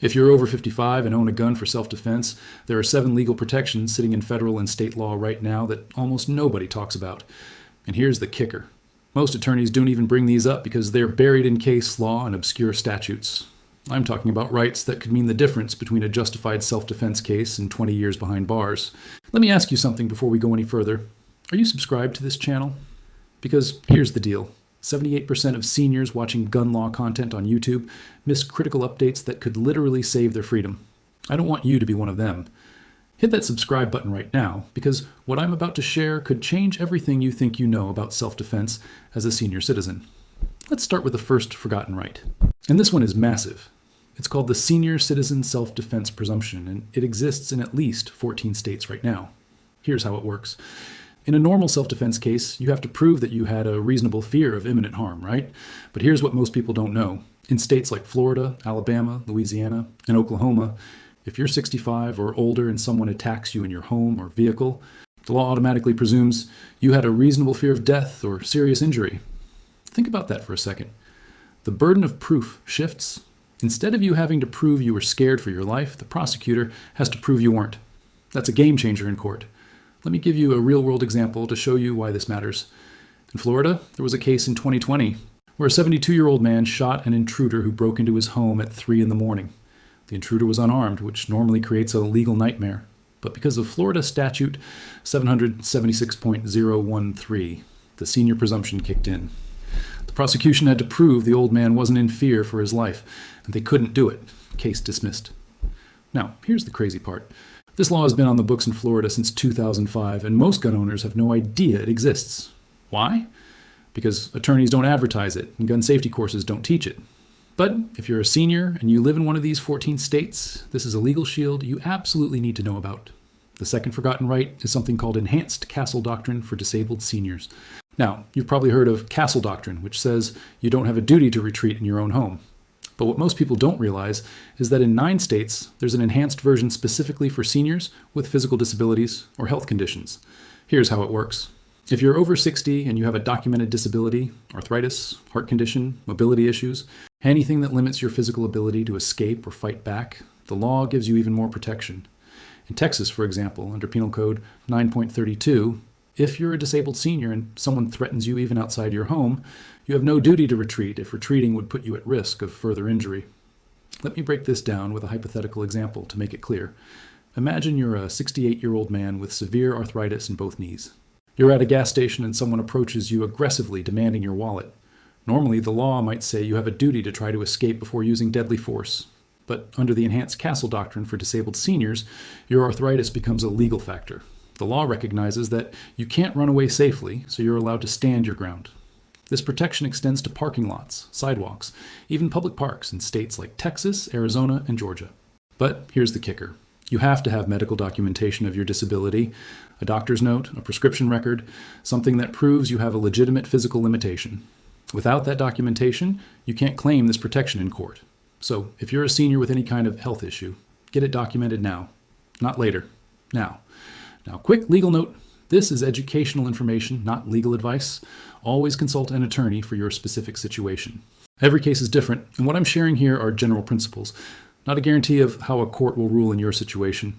If you're over 55 and own a gun for self-defense, there are 7 legal protections sitting in federal and state law right now that almost nobody talks about. And here's the kicker. Most attorneys don't even bring these up because they're buried in case law and obscure statutes. I'm talking about rights that could mean the difference between a justified self-defense case and 20 years behind bars. Let me ask you something before we go any further. Are you subscribed to this channel? Because here's the deal. 78% of seniors watching gun law content on YouTube miss critical updates that could literally save their freedom. I don't want you to be one of them. Hit that subscribe button right now, because what I'm about to share could change everything you think you know about self-defense as a senior citizen. Let's start with the first forgotten right. And this one is massive. It's called the Senior Citizen Self-Defense Presumption, and it exists in at least 14 states right now. Here's how it works. In a normal self-defense case, you have to prove that you had a reasonable fear of imminent harm, right? But here's what most people don't know. In states like Florida, Alabama, Louisiana, and Oklahoma, if you're 65 or older and someone attacks you in your home or vehicle, the law automatically presumes you had a reasonable fear of death or serious injury. Think about that for a second. The burden of proof shifts. Instead of you having to prove you were scared for your life, the prosecutor has to prove you weren't. That's a game changer in court. Let me give you a real-world example to show you why this matters. In Florida, there was a case in 2020 where a 72-year-old man shot an intruder who broke into his home at 3 in the morning. The intruder was unarmed, which normally creates a legal nightmare. But because of Florida statute 776.013, the senior presumption kicked in. The prosecution had to prove the old man wasn't in fear for his life, and they couldn't do it. Case dismissed. Now, here's the crazy part. This law has been on the books in Florida since 2005, and most gun owners have no idea it exists. Why? Because attorneys don't advertise it, and gun safety courses don't teach it. But if you're a senior and you live in one of these 14 states, this is a legal shield you absolutely need to know about. The second forgotten right is something called Enhanced Castle Doctrine for disabled seniors. Now, you've probably heard of Castle Doctrine, which says you don't have a duty to retreat in your own home. But what most people don't realize is that in 9 states, there's an enhanced version specifically for seniors with physical disabilities or health conditions. Here's how it works. If you're over 60 and you have a documented disability, arthritis, heart condition, mobility issues, anything that limits your physical ability to escape or fight back, the law gives you even more protection. In Texas, for example, under Penal Code 9.32, if you're a disabled senior and someone threatens you even outside your home, you have no duty to retreat if retreating would put you at risk of further injury. Let me break this down with a hypothetical example to make it clear. Imagine you're a 68-year-old man with severe arthritis in both knees. You're at a gas station and someone approaches you aggressively demanding your wallet. Normally, the law might say you have a duty to try to escape before using deadly force. But under the Enhanced Castle Doctrine for disabled seniors, your arthritis becomes a legal factor. The law recognizes that you can't run away safely, so you're allowed to stand your ground. This protection extends to parking lots, sidewalks, even public parks in states like Texas, Arizona, and Georgia. But here's the kicker. You have to have medical documentation of your disability, a doctor's note, a prescription record, something that proves you have a legitimate physical limitation. Without that documentation, you can't claim this protection in court. So if you're a senior with any kind of health issue, get it documented now, not later, now. Now, quick legal note. This is educational information, not legal advice. Always consult an attorney for your specific situation. Every case is different, and what I'm sharing here are general principles, not a guarantee of how a court will rule in your situation.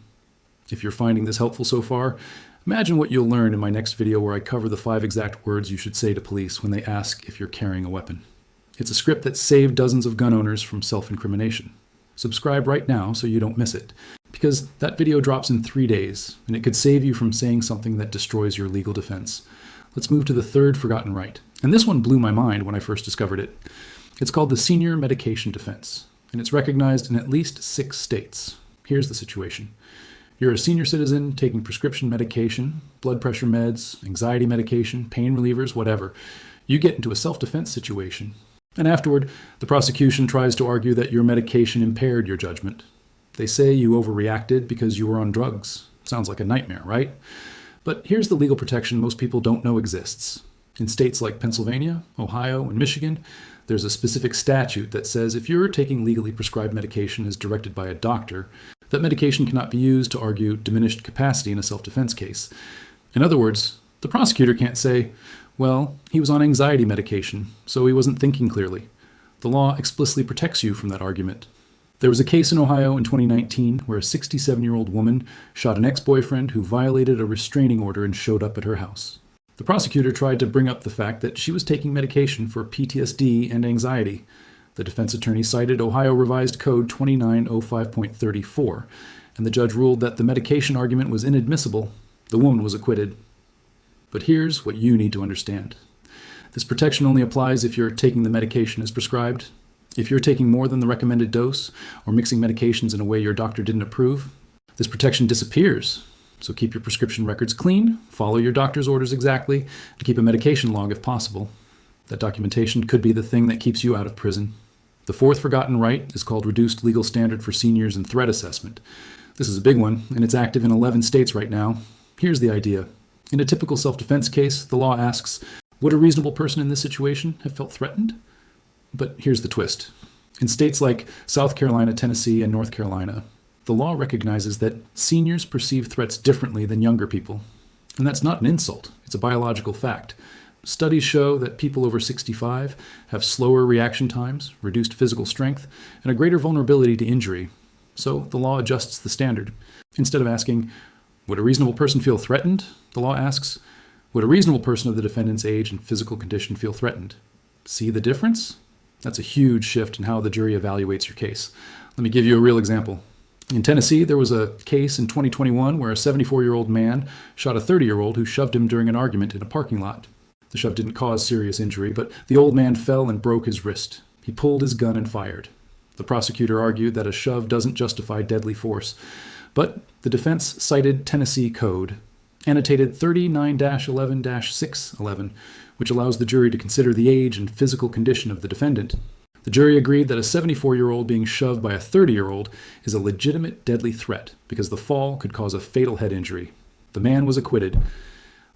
If you're finding this helpful so far, imagine what you'll learn in my next video where I cover the 5 exact words you should say to police when they ask if you're carrying a weapon. It's a script that saved dozens of gun owners from self-incrimination. Subscribe right now so you don't miss it, because that video drops in 3 days, and it could save you from saying something that destroys your legal defense. Let's move to the third forgotten right. And this one blew my mind when I first discovered it. It's called the Senior Medication Defense, and it's recognized in at least 6 states. Here's the situation. You're a senior citizen taking prescription medication, blood pressure meds, anxiety medication, pain relievers, whatever. You get into a self-defense situation, and afterward, the prosecution tries to argue that your medication impaired your judgment. They say you overreacted because you were on drugs. Sounds like a nightmare, right? But here's the legal protection most people don't know exists. In states like Pennsylvania, Ohio, and Michigan, there's a specific statute that says if you're taking legally prescribed medication as directed by a doctor, that medication cannot be used to argue diminished capacity in a self-defense case. In other words, the prosecutor can't say, well, he was on anxiety medication, so he wasn't thinking clearly. The law explicitly protects you from that argument. There was a case in Ohio in 2019 where a 67-year-old woman shot an ex-boyfriend who violated a restraining order and showed up at her house. The prosecutor tried to bring up the fact that she was taking medication for PTSD and anxiety. The defense attorney cited Ohio Revised Code 2905.34, and the judge ruled that the medication argument was inadmissible. The woman was acquitted. But here's what you need to understand. This protection only applies if you're taking the medication as prescribed. If you're taking more than the recommended dose, or mixing medications in a way your doctor didn't approve, this protection disappears. So keep your prescription records clean, follow your doctor's orders exactly, and keep a medication log if possible. That documentation could be the thing that keeps you out of prison. The fourth forgotten right is called Reduced Legal Standard for Seniors and Threat Assessment. This is a big one, and it's active in 11 states right now. Here's the idea. In a typical self-defense case, the law asks, would a reasonable person in this situation have felt threatened? But here's the twist. In states like South Carolina, Tennessee, and North Carolina, the law recognizes that seniors perceive threats differently than younger people. And that's not an insult, it's a biological fact. Studies show that people over 65 have slower reaction times, reduced physical strength, and a greater vulnerability to injury. So the law adjusts the standard. Instead of asking, would a reasonable person feel threatened? The law asks, would a reasonable person of the defendant's age and physical condition feel threatened? See the difference? That's a huge shift in how the jury evaluates your case. Let me give you a real example. In Tennessee, there was a case in 2021 where a 74-year-old man shot a 30-year-old who shoved him during an argument in a parking lot. The shove didn't cause serious injury, but the old man fell and broke his wrist. He pulled his gun and fired. The prosecutor argued that a shove doesn't justify deadly force, but the defense cited Tennessee Code, annotated 39-11-611, which allows the jury to consider the age and physical condition of the defendant. The jury agreed that a 74-year-old being shoved by a 30-year-old is a legitimate deadly threat because the fall could cause a fatal head injury. The man was acquitted.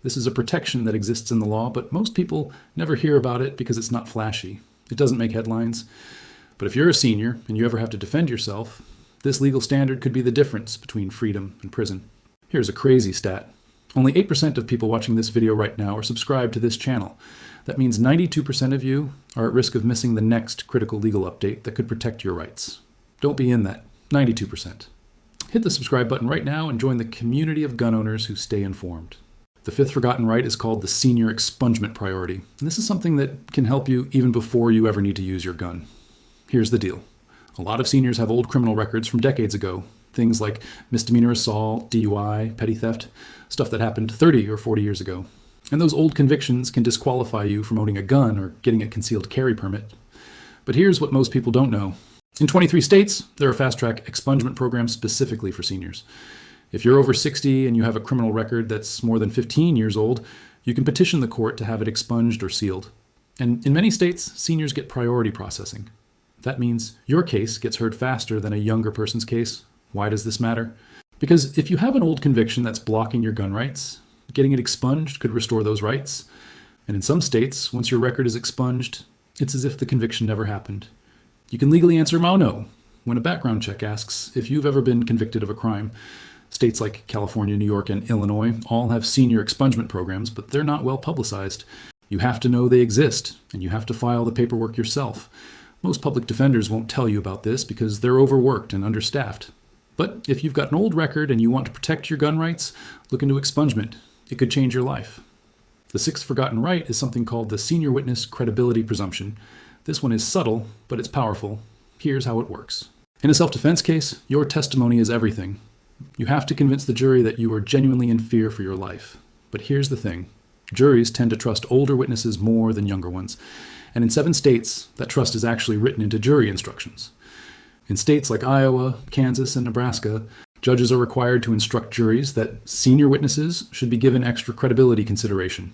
This is a protection that exists in the law, but most people never hear about it because it's not flashy. It doesn't make headlines. But if you're a senior and you ever have to defend yourself, this legal standard could be the difference between freedom and prison. Here's a crazy stat. Only 8% of people watching this video right now are subscribed to this channel. That means 92% of you are at risk of missing the next critical legal update that could protect your rights. Don't be in that 92%. Hit the subscribe button right now and join the community of gun owners who stay informed. The fifth forgotten right is called the senior expungement priority. And this is something that can help you even before you ever need to use your gun. Here's the deal. A lot of seniors have old criminal records from decades ago. Things like misdemeanor assault, DUI, petty theft, stuff that happened 30 or 40 years ago. And those old convictions can disqualify you from owning a gun or getting a concealed carry permit. But here's what most people don't know. In 23 states, there are fast-track expungement programs specifically for seniors. If you're over 60 and you have a criminal record that's more than 15 years old, you can petition the court to have it expunged or sealed. And in many states, seniors get priority processing. That means your case gets heard faster than a younger person's case. Why does this matter? Because if you have an old conviction that's blocking your gun rights, getting it expunged could restore those rights. And in some states, once your record is expunged, it's as if the conviction never happened. You can legally answer no when a background check asks if you've ever been convicted of a crime. States like California, New York, and Illinois all have senior expungement programs, but they're not well publicized. You have to know they exist, and you have to file the paperwork yourself. Most public defenders won't tell you about this because they're overworked and understaffed. But if you've got an old record and you want to protect your gun rights, look into expungement. It could change your life. The sixth forgotten right is something called the senior witness credibility presumption. This one is subtle, but it's powerful. Here's how it works. In a self-defense case, your testimony is everything. You have to convince the jury that you are genuinely in fear for your life. But here's the thing. Juries tend to trust older witnesses more than younger ones. And in 7 states, that trust is actually written into jury instructions. In states like Iowa, Kansas, and Nebraska, judges are required to instruct juries that senior witnesses should be given extra credibility consideration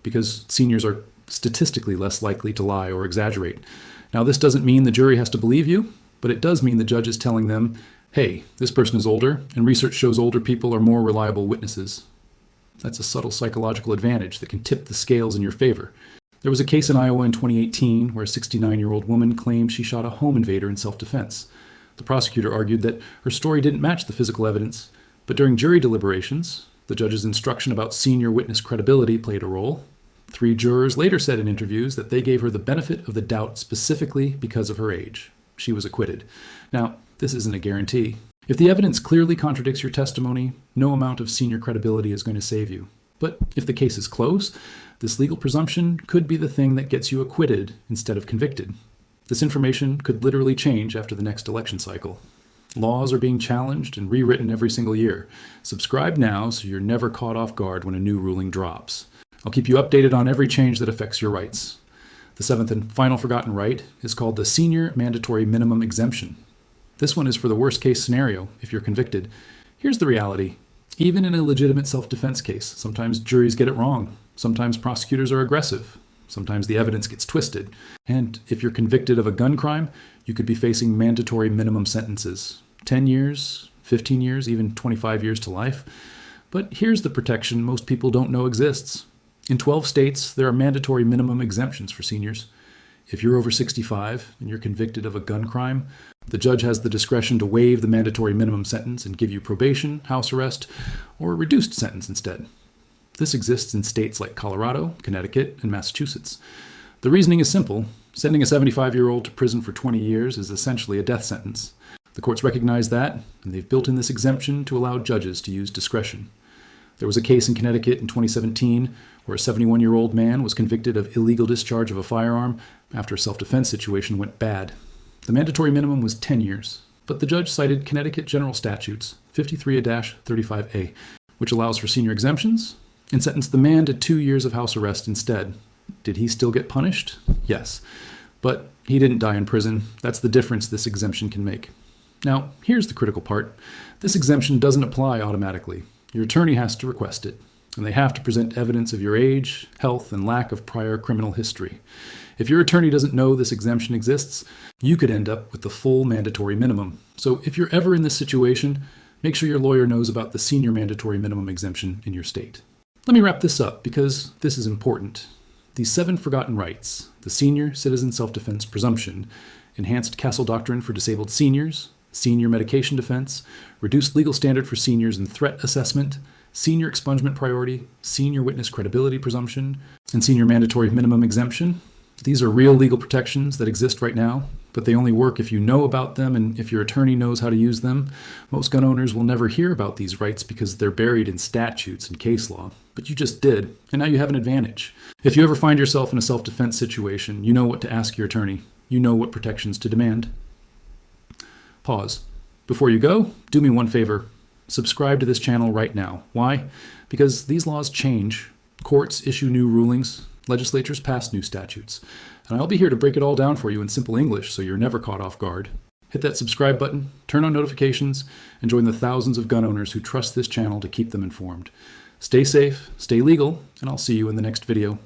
because seniors are statistically less likely to lie or exaggerate. Now, this doesn't mean the jury has to believe you, but it does mean the judge is telling them, hey, this person is older, and research shows older people are more reliable witnesses. That's a subtle psychological advantage that can tip the scales in your favor. There was a case in Iowa in 2018 where a 69-year-old woman claimed she shot a home invader in self-defense. The prosecutor argued that her story didn't match the physical evidence, but during jury deliberations, the judge's instruction about senior witness credibility played a role. 3 jurors later said in interviews that they gave her the benefit of the doubt specifically because of her age. She was acquitted. Now, this isn't a guarantee. If the evidence clearly contradicts your testimony, no amount of senior credibility is going to save you. But if the case is close, this legal presumption could be the thing that gets you acquitted instead of convicted. This information could literally change after the next election cycle. Laws are being challenged and rewritten every single year. Subscribe now so you're never caught off guard when a new ruling drops. I'll keep you updated on every change that affects your rights. The seventh and final forgotten right is called the Senior Mandatory Minimum Exemption. This one is for the worst case scenario if you're convicted. Here's the reality. Even in a legitimate self-defense case, sometimes juries get it wrong. Sometimes prosecutors are aggressive. Sometimes the evidence gets twisted. And if you're convicted of a gun crime, you could be facing mandatory minimum sentences. 10 years, 15 years, even 25 years to life. But here's the protection most people don't know exists. In 12 states, there are mandatory minimum exemptions for seniors. If you're over 65 and you're convicted of a gun crime, the judge has the discretion to waive the mandatory minimum sentence and give you probation, house arrest, or a reduced sentence instead. This exists in states like Colorado, Connecticut, and Massachusetts. The reasoning is simple. Sending a 75-year-old to prison for 20 years is essentially a death sentence. The courts recognize that, and they've built in this exemption to allow judges to use discretion. There was a case in Connecticut in 2017 where a 71-year-old man was convicted of illegal discharge of a firearm after a self-defense situation went bad. The mandatory minimum was 10 years, but the judge cited Connecticut General Statutes 53-35A, which allows for senior exemptions, and sentenced the man to 2 years of house arrest instead. Did he still get punished? Yes. But he didn't die in prison. That's the difference this exemption can make. Now, here's the critical part. This exemption doesn't apply automatically. Your attorney has to request it, and they have to present evidence of your age, health, and lack of prior criminal history. If your attorney doesn't know this exemption exists, you could end up with the full mandatory minimum. So if you're ever in this situation, make sure your lawyer knows about the senior mandatory minimum exemption in your state. Let me wrap this up because this is important. These 7 forgotten rights, the Senior Citizen Self-Defense Presumption, Enhanced Castle Doctrine for Disabled Seniors, Senior Medication Defense, Reduced Legal Standard for Seniors and Threat Assessment, Senior Expungement Priority, Senior Witness Credibility Presumption, and Senior Mandatory Minimum Exemption. These are real legal protections that exist right now, but they only work if you know about them and if your attorney knows how to use them. Most gun owners will never hear about these rights because they're buried in statutes and case law. But you just did, and now you have an advantage. If you ever find yourself in a self-defense situation, you know what to ask your attorney. You know what protections to demand. Pause. Before you go, do me one favor. Subscribe to this channel right now. Why? Because these laws change. Courts issue new rulings. Legislatures pass new statutes. And I'll be here to break it all down for you in simple English so you're never caught off guard. Hit that subscribe button, turn on notifications, and join the thousands of gun owners who trust this channel to keep them informed. Stay safe, stay legal, and I'll see you in the next video.